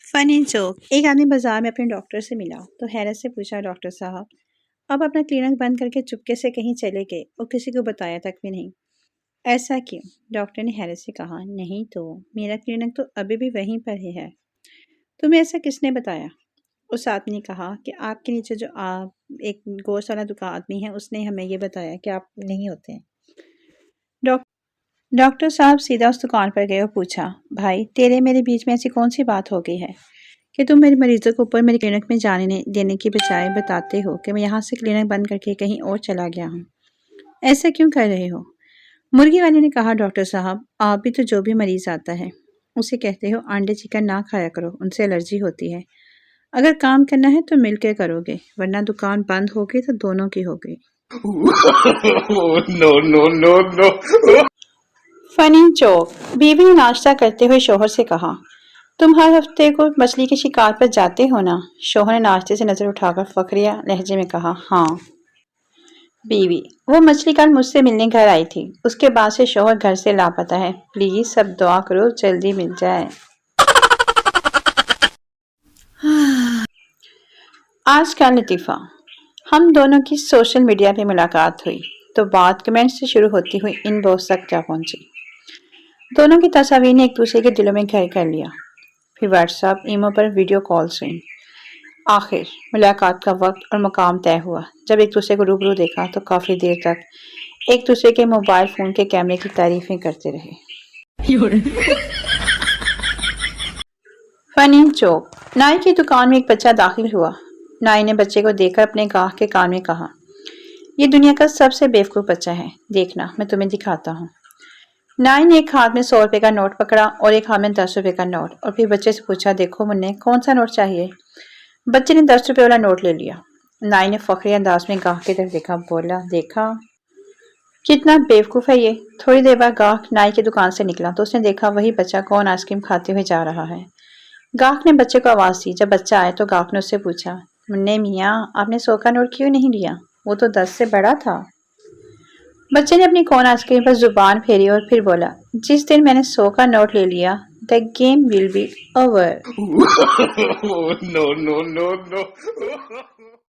فنی جوک۔ ایک آدمی بازار میں اپنے ڈاکٹر سے ملا تو حیرت سے پوچھا، ڈاکٹر صاحب آپ اپنا کلینک بند کر کے چپکے سے کہیں چلے گئے اور کسی کو بتایا تک بھی نہیں، ایسا کیوں؟ ڈاکٹر نے حیرت سے کہا، نہیں تو میرا کلینک تو ابھی بھی وہیں پر ہی ہے۔ تمہیں ایسا کس نے بتایا؟ اس آدمی نے کہا کہ آپ کے نیچے جو آپ ایک گوشت والا دکان آدمی ہے، اس نے ہمیں یہ بتایا کہ آپ نہیں ہوتے ہیں۔ ڈاکٹر صاحب سیدھا اس دکان پر گئے اور پوچھا، بھائی تیرے میرے بیچ میں ایسی کون سی بات ہو گئی ہے کہ تم میرے مریضوں کو اوپر میرے کلینک میں جانے دینے کی بجائے بتاتے ہو کہ میں یہاں سے کلینک بند کر کے کہیں اور چلا گیا ہوں؟ ایسا کیوں کر رہے ہو؟ مرغی والے نے کہا، ڈاکٹر صاحب آپ بھی تو جو بھی مریض آتا ہے اسے کہتے ہو انڈے چکن نہ کھایا کرو، ان سے الرجی ہوتی ہے۔ اگر کام کرنا ہے تو مل کے کرو گے، ورنہ دکان بند ہوگی تو دونوں کی ہوگی۔ No, no, no, no. فنی جوک۔ بیوی نے ناشتہ کرتے ہوئے شوہر سے کہا، تم ہر ہفتے کو مچھلی کے شکار پر جاتے ہو نا؟ شوہر نے ناشتے سے نظر اٹھا کر فقریہ لہجے میں کہا، ہاں۔ بیوی، وہ مچھلی کل مجھ سے ملنے گھر آئی تھی، اس کے بعد سے شوہر گھر سے لاپتہ ہے، پلیز سب دعا کرو جلدی مل جائے۔ آج کا لطیفہ۔ ہم دونوں کی سوشل میڈیا پہ ملاقات ہوئی تو بات کمنٹ سے شروع ہوتی ہوئی ان باکس تک جا پہنچی۔ دونوں کی تصاویر نے ایک دوسرے کے دلوں میں گھر کر لیا، پھر واٹس ایپ ایمو پر ویڈیو کالز ہوئیں۔ آخر ملاقات کا وقت اور مقام طے ہوا۔ جب ایک دوسرے کو روبرو دیکھا تو کافی دیر تک ایک دوسرے کے موبائل فون کے کیمرے کی تعریفیں کرتے رہے۔ فنی جوک۔ نائی کی دکان میں ایک بچہ داخل ہوا۔ نائی نے بچے کو دیکھ کر اپنے گاہک کے کان میں کہا، یہ دنیا کا سب سے بیوقوف بچہ ہے، دیکھنا میں تمہیں دکھاتا ہوں۔ نائی نے ایک ہاتھ میں 100 روپے کا نوٹ پکڑا اور ایک ہاتھ میں 10 روپے کا نوٹ، اور پھر بچے سے پوچھا، دیکھو منّے کون سا نوٹ چاہیے؟ بچے نے 10 روپے والا نوٹ لے لیا۔ نائی نے فخری انداز میں گاہک کی طرف دیکھا، بولا، دیکھا کتنا بیوقوف ہے یہ۔ تھوڑی دیر بعد گاہک نائی کی دکان سے نکلا تو اس نے دیکھا وہی بچہ کون آئس کریم کھاتے ہوئے جا رہا ہے۔ گاہک نے بچے کو آواز دی۔ جب بچہ آیا تو گاہک نے اس سے پوچھا، منّے میاں آپ نے 100 کا نوٹ کیوں نہیں لیا؟ وہ تو 10 سے بڑا تھا۔ بچے نے اپنی کون آئس کریم پر زبان پھیری اور پھر بولا، جس دن میں نے 100 کا نوٹ لے لیا the game will be over۔ No, no, no, no.